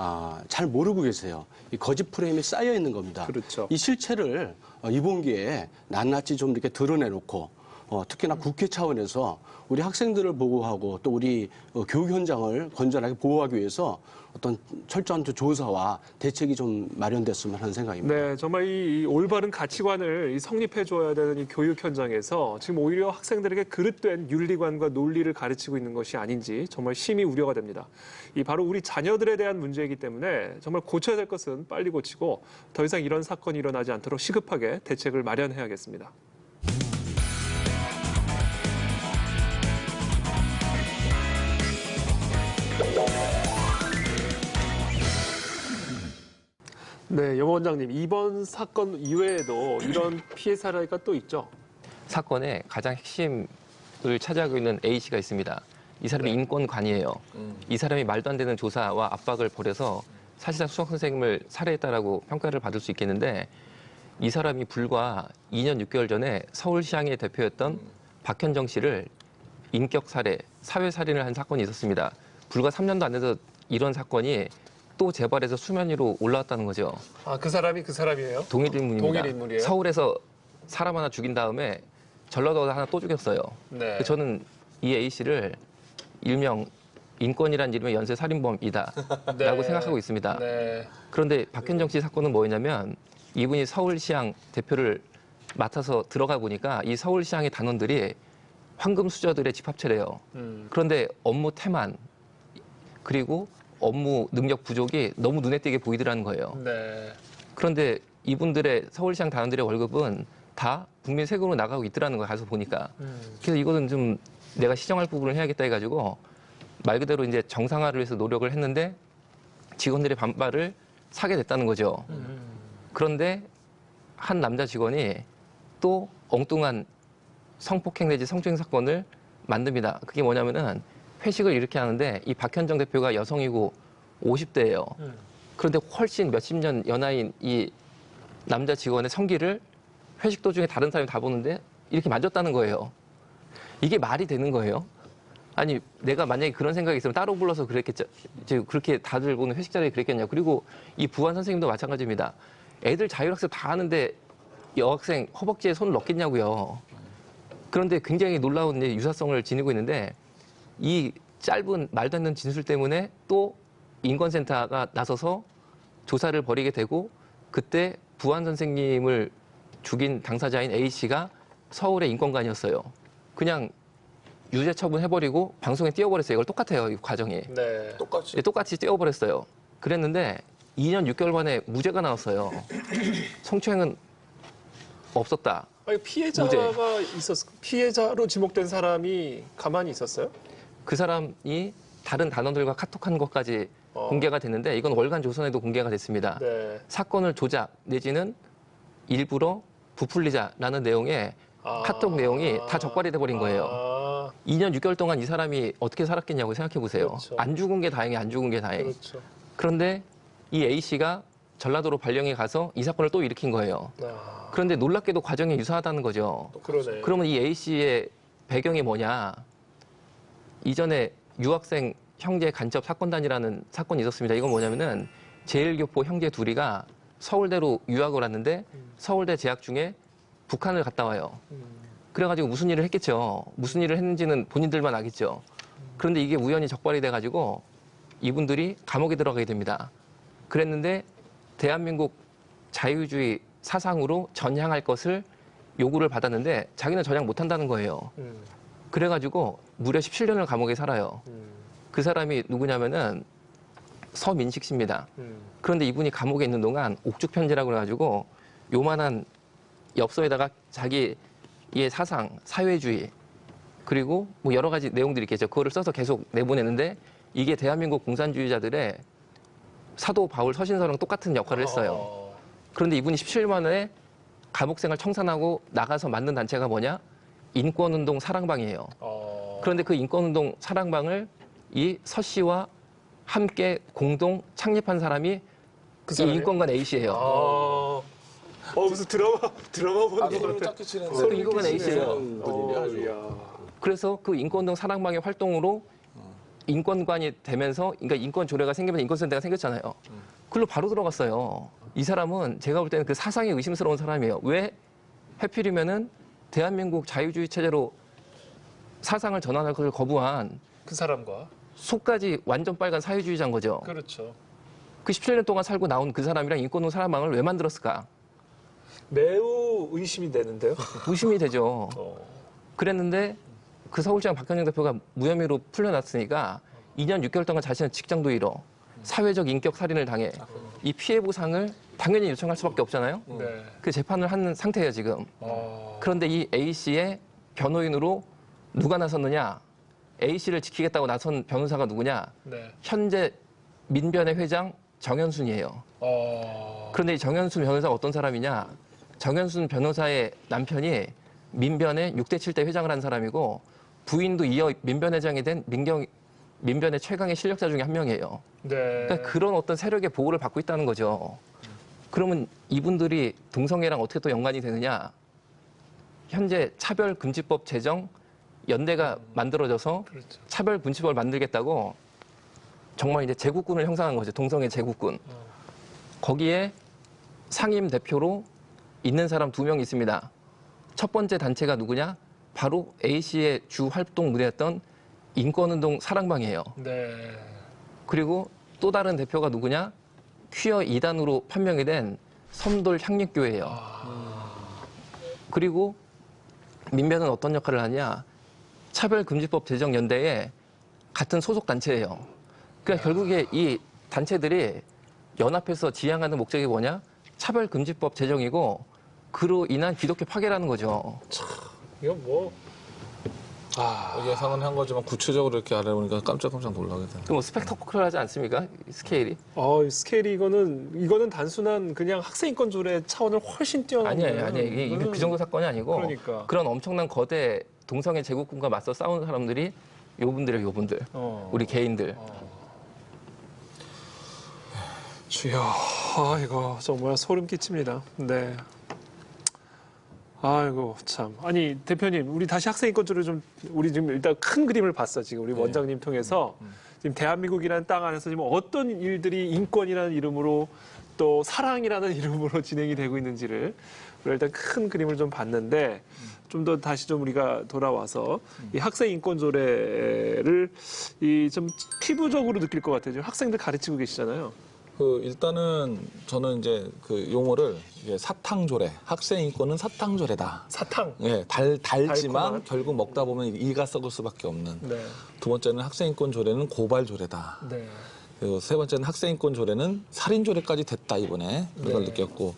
잘 모르고 계세요. 이 거짓 프레임이 쌓여 있는 겁니다. 그렇죠. 이 실체를 이번 기회에 낱낱이 좀 이렇게 드러내놓고 특히나 국회 차원에서 우리 학생들을 보호하고 또 우리 교육 현장을 건전하게 보호하기 위해서 어떤 철저한 조사와 대책이 좀 마련됐으면 하는 생각입니다. 네, 정말 이 올바른 가치관을 성립해 줘야 되는 이 교육 현장에서 지금 오히려 학생들에게 그릇된 윤리관과 논리를 가르치고 있는 것이 아닌지 정말 심히 우려가 됩니다. 이 바로 우리 자녀들에 대한 문제이기 때문에 정말 고쳐야 될 것은 빨리 고치고 더 이상 이런 사건이 일어나지 않도록 시급하게 대책을 마련해야겠습니다. 네, 영 원장님, 이번 사건 이외에도 이런 피해 사례가 또 있죠? 사건의 가장 핵심을 차지하고 있는 A 씨가 있습니다. 이 사람이 인권관이에요. 이 사람이 말도 안 되는 조사와 압박을 벌여서 사실상 수석 선생님을 살해했다라고 평가를 받을 수 있겠는데, 이 사람이 불과 2년 6개월 전에 서울시장의 대표였던 박현정 씨를 인격 살해, 사회 살인을 한 사건이 있었습니다. 불과 3년도 안 돼서 이런 사건이 또 재발해서 수면 위로 올라왔다는 거죠. 아, 그 사람이 그 사람이에요? 동일 인물입니다. 동일 인물이에요? 서울에서 사람 하나 죽인 다음에 전라도 하나 또 죽였어요. 네. 저는 이 A 씨를 일명 인권이란 이름의 연쇄 살인범이다라고 네. 생각하고 있습니다. 네. 그런데 박현정 씨 사건은 뭐였냐면, 이분이 서울시장 대표를 맡아서 들어가 보니까 이 서울시장의 단원들이 황금 수저들의 집합체래요. 그런데 업무 태만 그리고 업무 능력 부족이 너무 눈에 띄게 보이더라는 거예요. 네. 그런데 이분들의 서울시장 단원들의 월급은 다 국민 세금으로 나가고 있더라는 거 가서 보니까. 그래서 이거는 좀 내가 시정할 부분을 해야겠다 해가지고 말 그대로 이제 정상화를 위해서 노력을 했는데 직원들의 반발을 사게 됐다는 거죠. 그런데 한 남자 직원이 또 엉뚱한 성폭행 내지 성추행 사건을 만듭니다. 그게 뭐냐면은 회식을 이렇게 하는데 이 박현정 대표가 여성이고 50대예요. 그런데 훨씬 몇십 년 연하인 이 남자 직원의 성기를 회식 도중에 다른 사람이 다 보는데 이렇게 만졌다는 거예요. 이게 말이 되는 거예요. 아니 내가 만약에 그런 생각이 있으면 따로 불러서 그랬겠죠. 그렇게 다들 보는 회식 자리에 그랬겠냐. 그리고 이 부한 선생님도 마찬가지입니다. 애들 자율학습 다 하는데 여학생 허벅지에 손을 넣겠냐고요. 그런데 굉장히 놀라운 유사성을 지니고 있는데 이 짧은 말도 안 되는 진술 때문에 또 인권센터가 나서서 조사를 벌이게 되고 그때 부한 선생님을 죽인 당사자인 A씨가 서울의 인권관이었어요. 그냥 유죄 처분해버리고 방송에 띄워버렸어요. 이걸 똑같아요. 이 과정이. 네. 똑같이 띄워버렸어요. 그랬는데 2년 6개월 만에 무죄가 나왔어요. 성추행은 없었다. 아니, 피해자가 피해자로 지목된 사람이 가만히 있었어요? 그 사람이 다른 단원들과 카톡한 것까지 공개가 됐는데 이건 월간 조선에도 공개가 됐습니다. 네. 사건을 조작 내지는 일부러 부풀리자라는 내용의 카톡 내용이 다 적발이 돼버린 거예요. 2년 6개월 동안 이 사람이 어떻게 살았겠냐고 생각해 보세요. 그렇죠. 안 죽은 게 다행이 안 죽은 게 다행. 그렇죠. 그런데 이 A씨가 전라도로 발령이 가서 이 사건을 또 일으킨 거예요. 그런데 놀랍게도 과정이 유사하다는 거죠. 그러네. 그러면 이 A씨의 배경이 뭐냐. 이전에 유학생 형제 간첩 사건단이라는 사건이 있었습니다. 이건 뭐냐면은 제1교포 형제 둘이가 서울대로 유학을 왔는데 서울대 재학 중에 북한을 갔다 와요. 그래가지고 무슨 일을 했겠죠. 무슨 일을 했는지는 본인들만 알겠죠. 그런데 이게 우연히 적발이 돼가지고 이분들이 감옥에 들어가게 됩니다. 그랬는데 대한민국 자유주의 사상으로 전향할 것을 요구를 받았는데 자기는 전향 못한다는 거예요. 그래가지고 무려 17년을 감옥에 살아요. 그 사람이 누구냐면은 서민식 씨입니다. 그런데 이분이 감옥에 있는 동안 옥죽편지라고 그래가지고 요만한 엽서에다가 자기의 사상, 사회주의 그리고 뭐 여러 가지 내용들이 있겠죠. 그거를 써서 계속 내보내는데 이게 대한민국 공산주의자들의 사도 바울 서신서랑 똑같은 역할을 했어요. 그런데 이분이 17년 만에 감옥생활 청산하고 나가서 만든 단체가 뭐냐? 인권운동 사랑방이에요. 그런데 그 인권운동 사랑방을 이 서 씨와 함께 공동 창립한 사람이 그 이 인권관 A씨예요. 무슨 드라마 보는 것 같아. 짝지 치는 그 인권관 A씨예요. 분이네, 아주. 그래서 그 인권운동 사랑방의 활동으로 인권관이 되면서 그러니까 인권 조례가 생기면서 인권센터가 생겼잖아요. 그걸로 바로 들어갔어요. 이 사람은 제가 볼 때는 그 사상이 의심스러운 사람이에요. 왜 하필이면은 대한민국 자유주의 체제로 사상을 전환할 것을 거부한 그 사람과. 속까지 완전 빨간 사회주의자인 거죠. 그렇죠. 그 17년 동안 살고 나온 그 사람이랑 인권운동 사랑방을 왜 만들었을까? 매우 의심이 되는데요. 의심이 되죠. 그랬는데 그 서울시장 박현영 대표가 무혐의로 풀려났으니까 2년 6개월 동안 자신은 직장도 잃어 사회적 인격 살인을 당해 이 피해 보상을 당연히 요청할 수밖에 없잖아요. 네. 그 재판을 하는 상태예요 지금. 그런데 이 A씨의 변호인으로 누가 나섰느냐? A씨를 지키겠다고 나선 변호사가 누구냐? 네. 현재 민변의 회장 정현순이에요. 그런데 이 정현순 변호사가 어떤 사람이냐? 정현순 변호사의 남편이 민변의 6대 7대 회장을 한 사람이고 부인도 이어 민변 회장이 된 민변의 최강의 실력자 중에 한 명이에요. 네. 그러니까 그런 어떤 세력의 보호를 받고 있다는 거죠. 그러면 이분들이 동성애랑 어떻게 또 연관이 되느냐? 현재 차별금지법 제정 연대가 만들어져서 그렇죠. 차별금지법을 만들겠다고 정말 이제 제국군을 형성한 거죠. 동성애 제국군. 거기에 상임 대표로 있는 사람 2명 있습니다. 첫 번째 단체가 누구냐? 바로 A씨의 주 활동 무대였던 인권운동 사랑방이에요. 네. 그리고 또 다른 대표가 누구냐? 퀴어 2단으로 판명이 된 섬돌 향립교회예요. 그리고 민변은 어떤 역할을 하냐? 차별금지법 제정 연대에 같은 소속 단체예요. 그러니까 결국에 이 단체들이 연합해서 지향하는 목적이 뭐냐? 차별금지법 제정이고 그로 인한 기독교 파괴라는 거죠. 이건 뭐. 예상은 한 거지만 구체적으로 이렇게 알아보니까 깜짝깜짝 놀라게 되네. 뭐 스펙터클하지 않습니까? 스케일이? 스케일이 이거는 단순한 그냥 학생 인권 조례 차원을 훨씬 뛰어넘는. 아니에요. 이게 그 정도 사건이 아니고 그러니까. 그런 엄청난 거대 동성애 제국군과 맞서 싸우는 사람들이 요분들이에요, 요분들. 우리 개인들. 주여, 이거 정말 소름 끼칩니다. 네. 아이고 참. 아니 대표님, 우리 다시 학생 인권조례 좀 우리 지금 일단 큰 그림을 봤어 지금 우리 원장님 통해서 지금 대한민국이라는 땅 안에서 지금 어떤 일들이 인권이라는 이름으로 또 사랑이라는 이름으로 진행이 되고 있는지를 우리가 일단 큰 그림을 좀 봤는데 좀 더 다시 좀 우리가 돌아와서 이 학생 인권조례를 이 좀 피부적으로 느낄 것 같아요. 지금 학생들 가르치고 계시잖아요. 일단은 저는 이제 그 용어를 이게 사탕조례, 학생 인권은 사탕조례다. 사탕. 예, 달지만 달콤한. 결국 먹다 보면 이가 썩을 수밖에 없는. 네. 두 번째는 학생 인권 조례는 고발조례다. 네. 그리고 세 번째는 학생 인권 조례는 살인조례까지 됐다 이번에 그걸 네. 느꼈고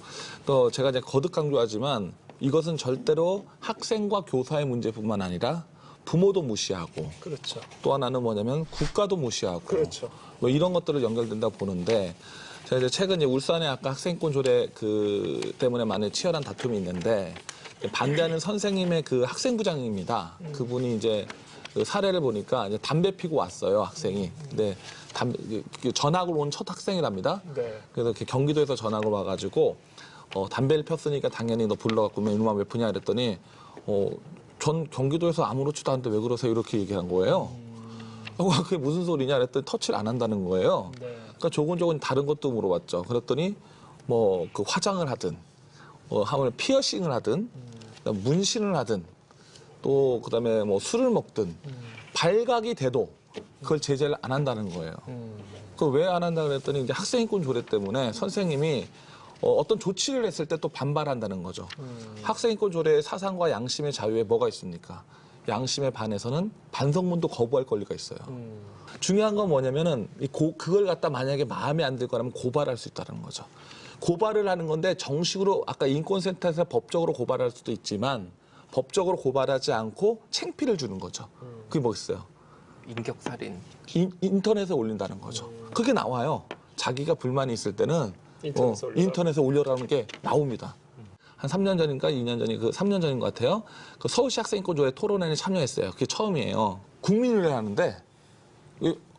또 제가 이제 거듭 강조하지만 이것은 절대로 학생과 교사의 문제뿐만 아니라 부모도 무시하고 그렇죠. 또 하나는 뭐냐면 국가도 무시하고 그렇죠. 뭐 이런 것들을 연결된다 보는데 제가 이제 최근 이제 울산에 아까 학생인권 조례 그 때문에 많은 치열한 다툼이 있는데 반대하는 선생님의 그 학생부장입니다. 그분이 이제 그 사례를 보니까 이제 담배 피고 왔어요 학생이. 근데 전학을 온 첫 학생이랍니다. 네. 그래서 이렇게 경기도에서 전학을 와가지고 담배를 폈으니까 당연히 너 불러갖고 이놈아 왜 피냐 이랬더니 전 경기도에서 아무렇지도 않은데 왜 그러세요 이렇게 얘기한 거예요. 그게 무슨 소리냐 그랬더니 터치를 안 한다는 거예요. 네. 그러니까 조곤조곤 다른 것도 물어봤죠. 그랬더니 뭐 그 화장을 하든 하물 피어싱을 하든 문신을 하든 또 그다음에 뭐 술을 먹든 발각이 돼도 그걸 제재를 안 한다는 거예요. 그걸 왜 안 한다 그랬더니 이제 학생인권 조례 때문에 선생님이 어떤 조치를 했을 때 또 반발한다는 거죠. 학생인권 조례의 사상과 양심의 자유에 뭐가 있습니까? 양심에 반해서는 반성문도 거부할 권리가 있어요. 중요한 건 뭐냐면은 그걸 갖다 만약에 마음에 안 들 거라면 고발할 수 있다는 거죠. 고발을 하는 건데 정식으로 아까 인권센터에서 법적으로 고발할 수도 있지만 법적으로 고발하지 않고 창피를 주는 거죠. 그게 뭐겠어요? 인격살인. 인터넷에 올린다는 거죠. 그게 나와요. 자기가 불만이 있을 때는 인터넷에 올려라는 게 나옵니다. 한 3년 전인가 2년 전이 3년 전인 것 같아요. 그 서울시 학생인권조례 토론회에 참여했어요. 그게 처음이에요. 국민을 하는데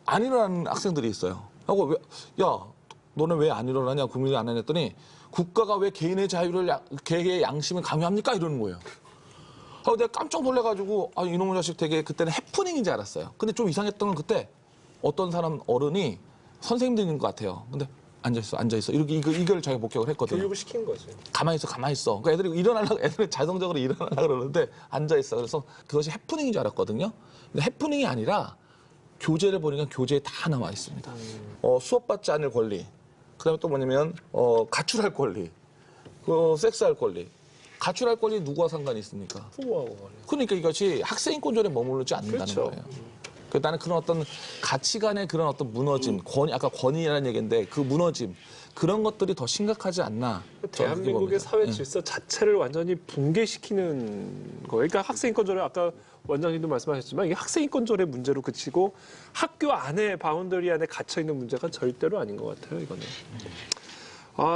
안 일어나는 학생들이 있어요. 하고 야 너는 왜 안 일어나냐 국민이 안 하냐더니 국가가 왜 개인의 자유를 개의 양심을 강요합니까 이러는 거예요. 내가 깜짝 놀래가지고 이놈의 자식 되게 그때는 해프닝인 줄 알았어요. 근데 좀 이상했던 건 그때 어떤 사람 어른이 선생님들인 것 같아요. 근데 앉아있어. 이렇게 이걸 자기가 목격을 했거든요. 교육을 시킨 거죠. 가만히 있어. 그러니까 애들이 자동적으로 일어나려고 그러는데 앉아있어. 그래서 그것이 해프닝인 줄 알았거든요. 근데 해프닝이 아니라 교재를 보니까 교재에 다 나와 있습니다. 수업받지 않을 권리. 그다음에 또 뭐냐면 가출할 권리. 섹스할 권리. 가출할 권리 누구와 상관이 있습니까? 부모하고 그러니까 이것이 학생인권조례에 머무르지 않는다는 그렇죠. 거예요. 나는 그런 어떤 가치관의 그런 어떤 무너짐, 아까 권위라는 얘기인데 그 무너짐 그런 것들이 더 심각하지 않나. 대한민국의 사회 질서 자체를 완전히 붕괴시키는 거예요. 그러니까 학생인권조례 아까 원장님도 말씀하셨지만 이게 학생인권조례 문제로 그치고 학교 안에 바운더리 안에 갇혀 있는 문제가 절대로 아닌 것 같아요. 이거는.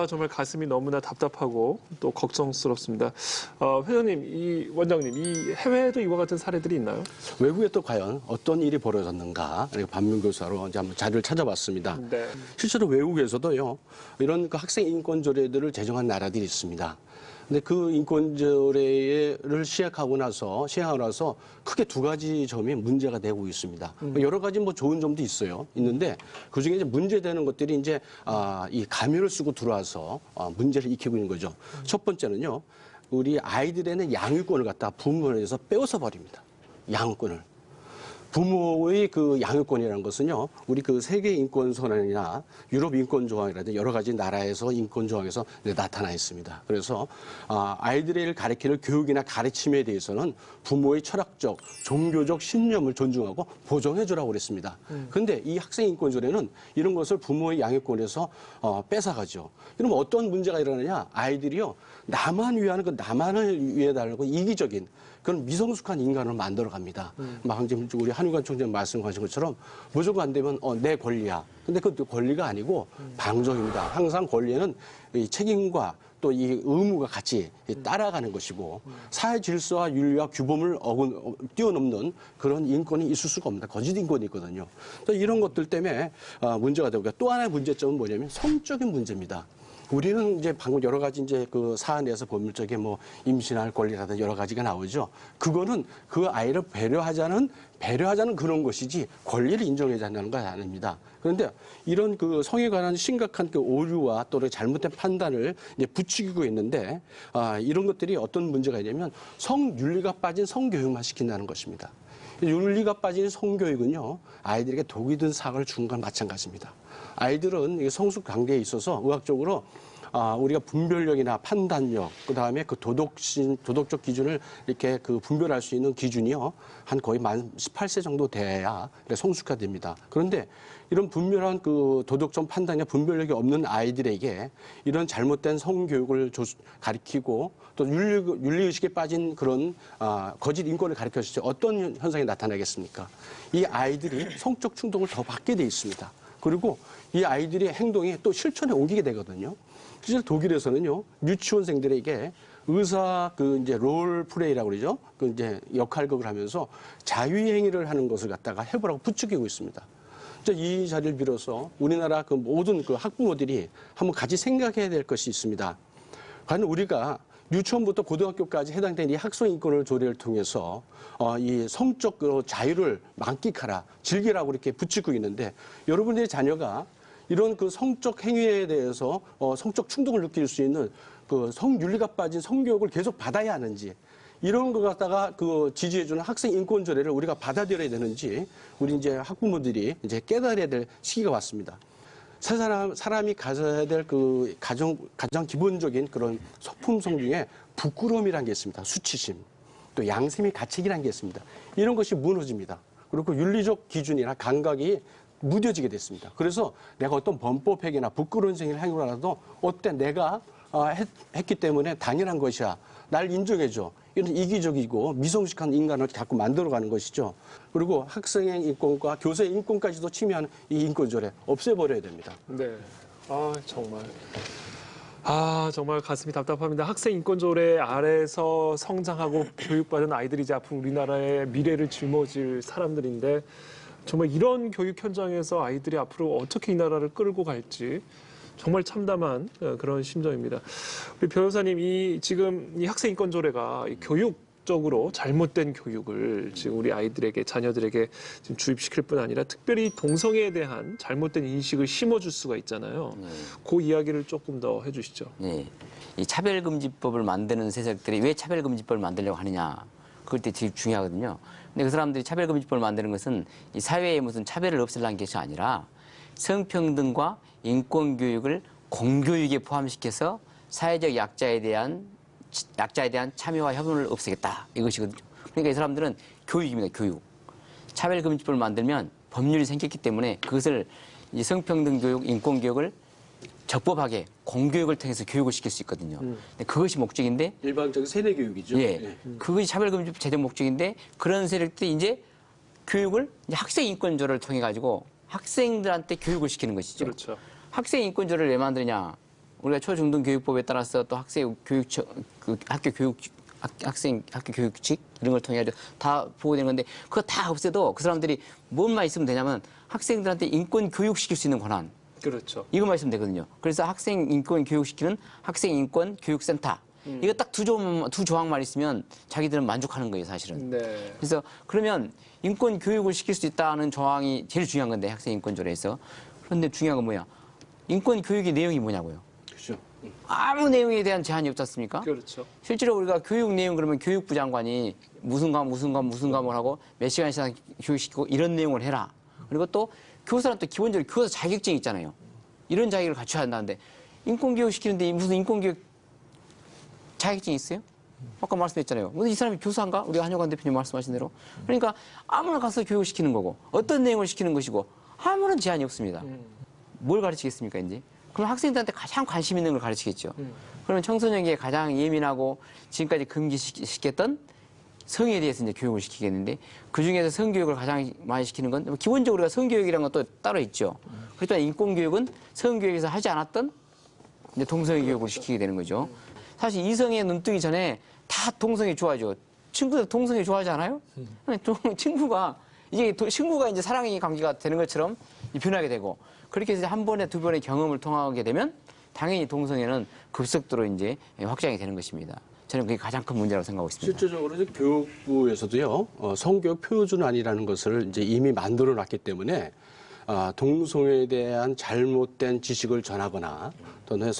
정말 가슴이 너무나 답답하고 또 걱정스럽습니다. 회장님, 원장님, 이 해외에도 이와 같은 사례들이 있나요? 외국에 또 과연 어떤 일이 벌어졌는가 반면교사로 이제 한번 자료를 찾아봤습니다. 네. 실제로 외국에서도요 이런 그 학생 인권 조례들을 제정한 나라들이 있습니다. 근데 그 인권조례를 시행하고 나서 크게 두 가지 점이 문제가 되고 있습니다. 여러 가지 뭐 좋은 점도 있는데 그 중에 이제 문제되는 것들이 이제 이 가면을 쓰고 들어와서 문제를 익히고 있는 거죠. 첫 번째는요, 우리 아이들에는 양육권을 갖다 부모에서 빼앗아 버립니다. 양육권을. 부모의 그 양육권이라는 것은요, 우리 그 세계 인권 선언이나 유럽 인권 조항이라든지 여러 가지 나라에서 인권 조항에서 나타나 있습니다. 그래서 아이들을 가르치는 교육이나 가르침에 대해서는 부모의 철학적, 종교적 신념을 존중하고 보존해 주라고 그랬습니다. 그런데 이 학생 인권 조례는 이런 것을 부모의 양육권에서 뺏어가죠. 그러면 어떤 문제가 일어나냐? 아이들이요, 나만을 위해달라고 이기적인 그런 미성숙한 인간을 만들어갑니다. 방금 우리 한유관 총장 말씀하신 것처럼 무조건 안 되면 내 권리야. 근데 그 권리가 아니고 방종입니다. 항상 권리에는 이 책임과 또 이 의무가 같이 따라가는 것이고 사회 질서와 윤리와 규범을 뛰어넘는 그런 인권이 있을 수가 없습니다. 거짓 인권이 있거든요. 이런 것들 때문에 문제가 되고 또 하나의 문제점은 뭐냐면 성적인 문제입니다. 우리는 이제 방금 여러 가지 이제 그 사안에서 보면 저게 뭐 임신할 권리라든지 여러 가지가 나오죠. 그거는 그 아이를 배려하자는 그런 것이지 권리를 인정하자는 건 아닙니다. 그런데 이런 그 성에 관한 심각한 그 오류와 또 잘못된 판단을 이제 부추기고 있는데 이런 것들이 어떤 문제가 있냐면 성윤리가 빠진 성교육만 시킨다는 것입니다. 윤리가 빠진 성교육은요 아이들에게 독이 든 사과를 주는 건 마찬가지입니다. 아이들은 성숙 단계에 있어서 의학적으로 우리가 분별력이나 판단력, 그 다음에 그 도덕적 기준을 이렇게 그 분별할 수 있는 기준이요 한 거의 만 18세 정도 돼야 성숙화됩니다. 그런데 이런 분별한 그 도덕적 판단이나 분별력이 없는 아이들에게 이런 잘못된 성교육을 가리키고 또 윤리의식에 빠진 그런 거짓 인권을 가리켰을 때 어떤 현상이 나타나겠습니까? 이 아이들이 성적 충동을 더 받게 돼 있습니다. 그리고 이 아이들의 행동이 또 실천에 옮기게 되거든요. 실제 독일에서는요, 유치원생들에게 의사 이제 롤 플레이라고 그러죠. 그 이제 역할극을 하면서 자위행위를 하는 것을 갖다가 해보라고 부추기고 있습니다. 이 자리를 빌어서 우리나라 그 모든 그 학부모들이 한번 같이 생각해야 될 것이 있습니다. 과연 우리가 유치원부터 고등학교까지 해당되는 이 학생 인권을 조례를 통해서 이 성적 자유를 만끽하라, 즐기라고 이렇게 부추기고 있는데 여러분들의 자녀가 이런 그 성적 행위에 대해서 성적 충동을 느낄 수 있는 그 성윤리가 빠진 성교육을 계속 받아야 하는지 이런 것 갖다가 그 지지해주는 학생 인권 조례를 우리가 받아들여야 되는지 우리 이제 학부모들이 이제 깨달아야 될 시기가 왔습니다. 사람이 가져야 될 그 가장 기본적인 그런 소품성 중에 부끄러움이라는 게 있습니다. 수치심, 또 양심의 가책이라는 게 있습니다. 이런 것이 무너집니다. 그리고 윤리적 기준이나 감각이 무뎌지게 됐습니다. 그래서 내가 어떤 범법행위나 부끄러운 행위를 하라도 어때 내가 했기 때문에 당연한 것이야. 날 인정해줘. 이런 이기적이고 미성숙한 인간을 자꾸 만들어가는 것이죠. 그리고 학생의 인권과 교사의 인권까지도 침해하는 이 인권조례 없애버려야 됩니다. 네. 정말 가슴이 답답합니다. 학생 인권조례 아래서 성장하고 교육받은 아이들이 이제 앞으로 우리나라의 미래를 짊어질 사람들인데 정말 이런 교육 현장에서 아이들이 앞으로 어떻게 이 나라를 끌고 갈지 정말 참담한 그런 심정입니다. 우리 변호사님, 지금 이 학생 인권 조례가 교육적으로 잘못된 교육을 지금 우리 아이들에게, 자녀들에게 지금 주입시킬 뿐 아니라 특별히 동성애에 대한 잘못된 인식을 심어줄 수가 있잖아요. 그 이야기를 조금 더 해주시죠. 네. 이 차별금지법을 만드는 세력들이 왜 차별금지법을 만들려고 하느냐. 그것도 되게 중요하거든요. 근데 그 사람들이 차별금지법을 만드는 것은 이 사회에 무슨 차별을 없애려는 것이 아니라 성평등과 인권교육을 공교육에 포함시켜서 사회적 약자에 대한 참여와 협력을 없애겠다. 이것이거든요. 그러니까 이 사람들은 교육입니다. 교육. 차별금지법을 만들면 법률이 생겼기 때문에 그것을 이 성평등 교육, 인권교육을 적법하게 공교육을 통해서 교육을 시킬 수 있거든요. 근데 그것이 목적인데 일반적인 세대 교육이죠. 예, 그것이 차별금지법 제정 목적인데 그런 세력들이 이제 교육을 이제 학생 인권조례를 통해 가지고 학생들한테 교육을 시키는 것이죠. 그렇죠. 학생 인권조례를 왜 만드냐? 우리가 초중등교육법에 따라서 또 학생 교육 학교 교육직 이런 걸 통해 다 보호되는 건데 그거 다 없애도 그 사람들이 뭔만 있으면 되냐면 학생들한테 인권 교육시킬 수 있는 권한. 그렇죠. 이것만 있으면 되거든요. 그래서 학생 인권 교육시키는 학생 인권 교육센터. 이거 딱 두 조항만 있으면 자기들은 만족하는 거예요, 사실은. 네. 그래서 그러면 인권 교육을 시킬 수 있다는 조항이 제일 중요한 건데 학생 인권조례에서. 그런데 중요한 건 뭐야? 인권 교육의 내용이 뭐냐고요. 그렇죠. 아무 내용에 대한 제한이 없지 않습니까? 그렇죠. 실제로 우리가 교육 내용 그러면 교육부 장관이 무슨 과목을 하고 몇 시간씩 교육시키고 이런 내용을 해라. 그리고 또 교사는 또 기본적으로 교사 자격증이 있잖아요. 이런 자격을 갖춰야 한다는데 인권교육 시키는데 무슨 인권교육 자격증이 있어요? 아까 말씀했잖아요. 이 사람이 교사인가? 우리 한효관 대표님 말씀하신 대로. 그러니까 아무나 가서 교육시키는 거고 어떤 내용을 시키는 것이고 아무런 제한이 없습니다. 뭘 가르치겠습니까, 이제? 그럼 학생들한테 가장 관심 있는 걸 가르치겠죠. 그러면 청소년기에 가장 예민하고 지금까지 금기시켰던 성에 대해서 이제 교육을 시키겠는데 그중에서 성교육을 가장 많이 시키는 건 기본적으로 우리가 성교육이라는 것도 따로 있죠. 그렇지만 인권교육은 성교육에서 하지 않았던 이제 동성애 교육을 시키게 되는 거죠. 사실 이성에 눈뜨기 전에 다 동성애 좋아하죠. 친구들 동성애 좋아하지 않아요? 친구가 이제 사랑의 관계가 되는 것처럼 변하게 되고 그렇게 해서 한 번에 두 번의 경험을 통하게 되면 당연히 동성애는 급속도로 이제 확장이 되는 것입니다. 저는 그게 가장 큰 문제라고 생각하고 있습니다. 실제적으로 이제 교육부에서도요, 성교육 표준안이라는 것을 이제 이미 만들어 놨기 때문에 동성애에 대한 잘못된 지식을 전하거나 또는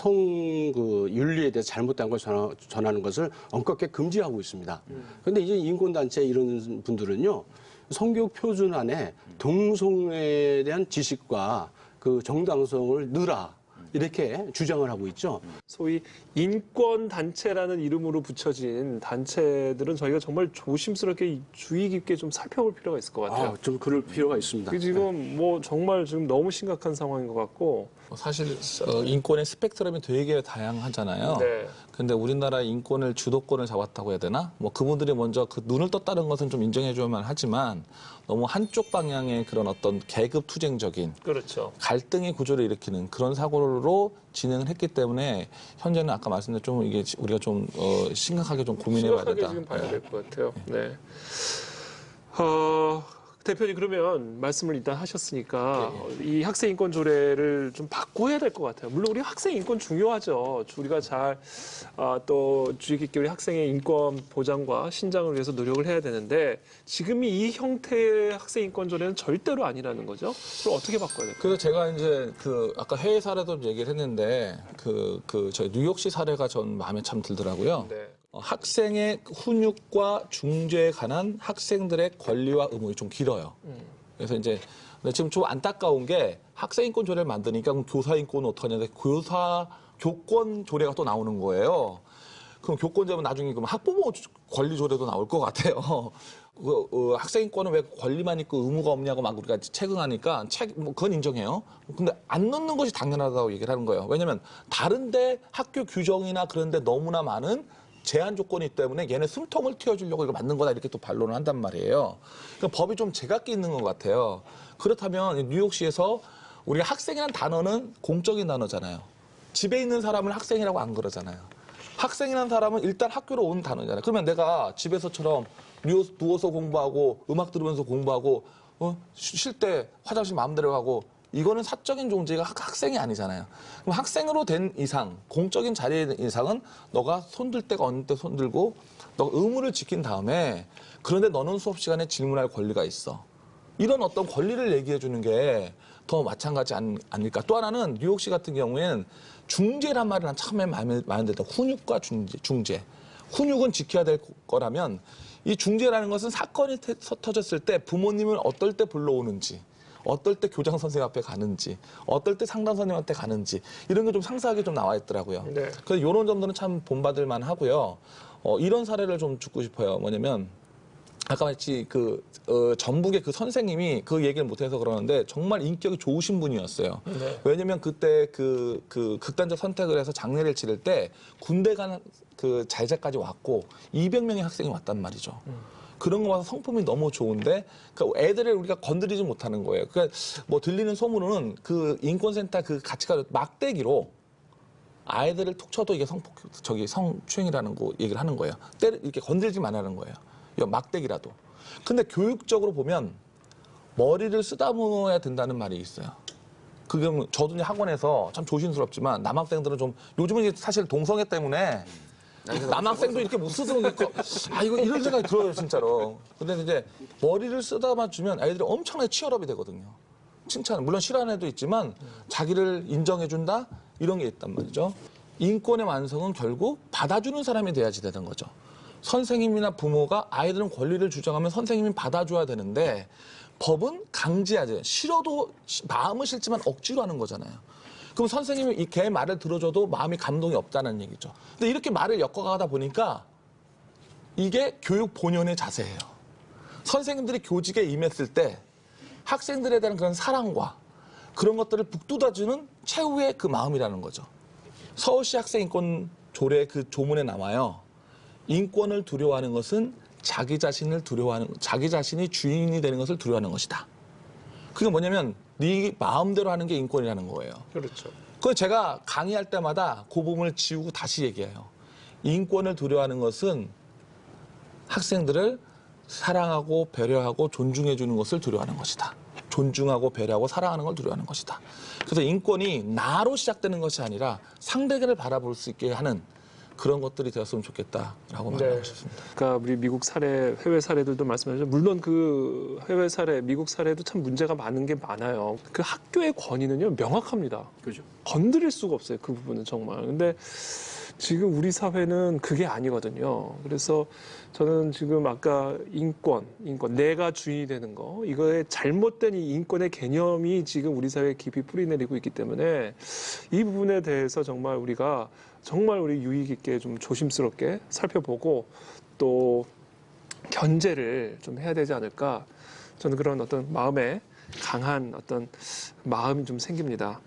윤리에 대해서 잘못된 걸 전하는 것을 엄격하게 금지하고 있습니다. 그런데 이제 인권단체 이런 분들은요, 성교육 표준안에 동성애에 대한 지식과 그 정당성을 넣으라 이렇게 주장을 하고 있죠. 소위 인권단체라는 이름으로 붙여진 단체들은 저희가 정말 조심스럽게 주의 깊게 좀 살펴볼 필요가 있을 것 같아요. 좀 그럴 필요가 있습니다. 지금 뭐 정말 지금 너무 심각한 상황인 것 같고. 사실 인권의 스펙트럼이 되게 다양하잖아요. 네. 근데 우리나라 인권을 주도권을 잡았다고 해야 되나? 뭐 그분들이 먼저 그 눈을 떴다는 것은 좀 인정해줘야만 하지만 너무 한쪽 방향의 그런 어떤 계급 투쟁적인 그렇죠. 갈등의 구조를 일으키는 그런 사고로 진행을 했기 때문에 현재는 아까 말씀드린 좀 이게 우리가 좀 심각하게 좀 고민해봐야 심각하게 된다. 지금 봐야 될 것 같아요. 네. 대표님 그러면 말씀을 일단 하셨으니까 이 학생 인권 조례를 좀 바꿔야 될 것 같아요. 물론 우리 학생 인권 중요하죠. 우리가 잘 또 주의 깊게 우리 학생의 인권 보장과 신장을 위해서 노력을 해야 되는데 지금이 이 형태의 학생 인권 조례는 절대로 아니라는 거죠. 그럼 어떻게 바꿔야 될까요? 그래서 제가 이제 아까 해외 사례도 얘기를 했는데 저희 뉴욕시 사례가 전 마음에 참 들더라고요. 네. 학생의 훈육과 중재에 관한 학생들의 권리와 의무가 좀 길어요. 그래서 이제 근데 지금 좀 안타까운 게 학생인권 조례를 만드니까 그럼 교사인권은 어떡하냐. 교권 조례가 또 나오는 거예요. 그럼 교권제면 나중에 그럼 학부모 권리 조례도 나올 것 같아요. 학생인권은 왜 권리만 있고 의무가 없냐고 막 우리가 체긍하니까 뭐 그건 인정해요. 근데 안 넣는 것이 당연하다고 얘기를 하는 거예요. 왜냐하면 다른데 학교 규정이나 그런데 너무나 많은 제한 조건이 때문에 얘네 숨통을 틔워주려고 이거 만든 거다 이렇게 또 반론을 한단 말이에요. 그러니까 법이 좀 제각기 있는 것 같아요. 그렇다면 뉴욕시에서 우리가 학생이라는 단어는 공적인 단어잖아요. 집에 있는 사람을 학생이라고 안 그러잖아요. 학생이라는 사람은 일단 학교로 온 단어잖아요. 그러면 내가 집에서처럼 누워서 공부하고 음악 들으면서 공부하고 쉴 때 화장실 마음대로 가고 이거는 사적인 존재가 학생이 아니잖아요. 그럼 학생으로 된 이상, 공적인 자리에 있는 이상은 너가 손들 때가 어느 때 손들고 너가 의무를 지킨 다음에 그런데 너는 수업 시간에 질문할 권리가 있어. 이런 어떤 권리를 얘기해 주는 게 더 마찬가지 아닐까. 또 하나는 뉴욕시 같은 경우에는 중재란 말이 난 참 마음에 들다. 훈육과 중재. 훈육은 지켜야 될 거라면 이 중재라는 것은 사건이 터졌을 때 부모님을 어떨 때 불러오는지 어떨 때 교장 선생님 앞에 가는지, 어떨 때 상담 선생님한테 가는지 이런 게 좀 상세하게 좀 나와 있더라고요. 네. 그래서 이런 점들은 참 본받을 만하고요. 이런 사례를 좀 듣고 싶어요. 뭐냐면 아까 마치 전북의 그 선생님이 그 얘기를 못해서 그러는데 정말 인격이 좋으신 분이었어요. 네. 왜냐면 그때 그 극단적 선택을 해서 장례를 치를 때 군대 간 그 자제까지 왔고 200명의 학생이 왔단 말이죠. 그런 거 봐서 성품이 너무 좋은데 그러니까 애들을 우리가 건드리지 못하는 거예요. 그러니까 뭐 들리는 소문으로는 그 인권센터 그 가치가 막대기로 아이들을 툭 쳐도 이게 성추행이라는 거 얘기를 하는 거예요. 이렇게 건들지 말라는 거예요. 이거 막대기라도. 근데 교육적으로 보면 머리를 쓰다듬어야 된다는 말이 있어요. 그게 저도 이제 학원에서 참 조심스럽지만 남학생들은 좀 요즘은 이제 사실 동성애 때문에 남학생도 이렇게 못 쓰다듬으니까 이거 이런 생각이 들어요 진짜로. 근데 이제 머리를 쓰다만 주면 아이들이 엄청나게 치열업이 되거든요. 칭찬 물론 싫어하는 애도 있지만 자기를 인정해준다 이런 게 있단 말이죠. 인권의 완성은 결국 받아주는 사람이 돼야지 되는 거죠. 선생님이나 부모가 아이들은 권리를 주장하면 선생님이 받아줘야 되는데 법은 강제하죠. 싫어도 마음은 싫지만 억지로 하는 거잖아요. 그럼 선생님이 걔 말을 들어줘도 마음이 감동이 없다는 얘기죠. 근데 이렇게 말을 엮어가다 보니까 이게 교육 본연의 자세예요. 선생님들이 교직에 임했을 때 학생들에 대한 그런 사랑과 그런 것들을 북돋아주는 최후의 그 마음이라는 거죠. 서울시 학생인권 조례 그 조문에 나와요. 인권을 두려워하는 것은 자기 자신이 주인이 되는 것을 두려워하는 것이다. 그게 뭐냐면 네 마음대로 하는 게 인권이라는 거예요. 그렇죠. 그래서 제가 강의할 때마다 그 부분을 지우고 다시 얘기해요. 인권을 두려워하는 것은 학생들을 사랑하고 배려하고 존중해 주는 것을 두려워하는 것이다. 존중하고 배려하고 사랑하는 걸 두려워하는 것이다. 그래서 인권이 나로 시작되는 것이 아니라 상대를 바라볼 수 있게 하는 그런 것들이 되었으면 좋겠다라고 말하고 싶습니다. 그러니까 우리 미국 사례, 해외 사례들도 말씀하셨죠. 물론 그 해외 사례, 미국 사례도 참 문제가 많은 게 많아요. 그 학교의 권위는요 명확합니다. 그죠. 건드릴 수가 없어요. 그 부분은 정말. 근데 지금 우리 사회는 그게 아니거든요. 그래서 저는 지금 아까 인권, 내가 주인이 되는 거, 이거에 잘못된 이 인권의 개념이 지금 우리 사회에 깊이 뿌리내리고 있기 때문에 이 부분에 대해서 정말 우리가 정말 우리 유익 있게 좀 조심스럽게 살펴보고 또 견제를 좀 해야 되지 않을까. 저는 그런 어떤 마음에 강한 어떤 마음이 좀 생깁니다.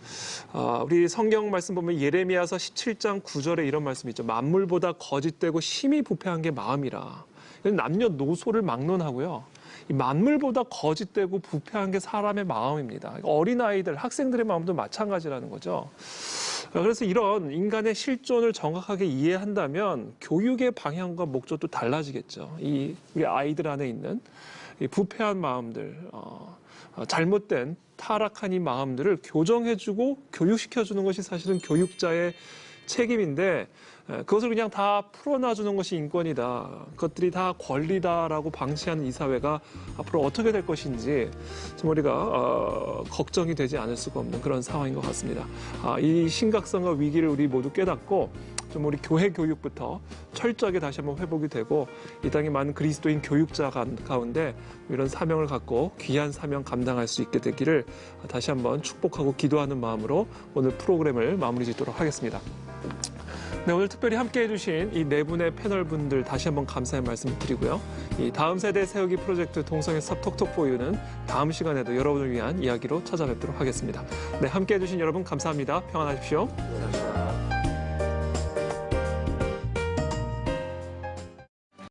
우리 성경 말씀 보면 예레미야서 17장 9절에 이런 말씀이 있죠. 만물보다 거짓되고 심히 부패한 게 마음이라. 남녀노소를 막론하고요. 이 만물보다 거짓되고 부패한 게 사람의 마음입니다. 어린아이들, 학생들의 마음도 마찬가지라는 거죠. 그래서 이런 인간의 실존을 정확하게 이해한다면 교육의 방향과 목적도 달라지겠죠. 우리 아이들 안에 있는 이 부패한 마음들, 잘못된 타락한 이 마음들을 교정해주고 교육시켜주는 것이 사실은 교육자의 책임인데 그것을 그냥 다 풀어놔주는 것이 인권이다. 그것들이 다 권리다라고 방치하는 이 사회가 앞으로 어떻게 될 것인지 좀 우리가 걱정이 되지 않을 수가 없는 그런 상황인 것 같습니다. 이 심각성과 위기를 우리 모두 깨닫고 좀 우리 교회 교육부터 철저하게 다시 한번 회복이 되고 이 땅에 많은 그리스도인 교육자 가운데 이런 사명을 갖고 귀한 사명 감당할 수 있게 되기를 다시 한번 축복하고 기도하는 마음으로 오늘 프로그램을 마무리 짓도록 하겠습니다. 네, 오늘 특별히 함께해 주신 이 네 분의 패널 분들 다시 한번 감사의 말씀을 드리고요. 이 다음 세대 세우기 프로젝트 동성애 섭 톡톡포유는 다음 시간에도 여러분을 위한 이야기로 찾아뵙도록 하겠습니다. 네, 함께해 주신 여러분 감사합니다. 평안하십시오. 감사합니다.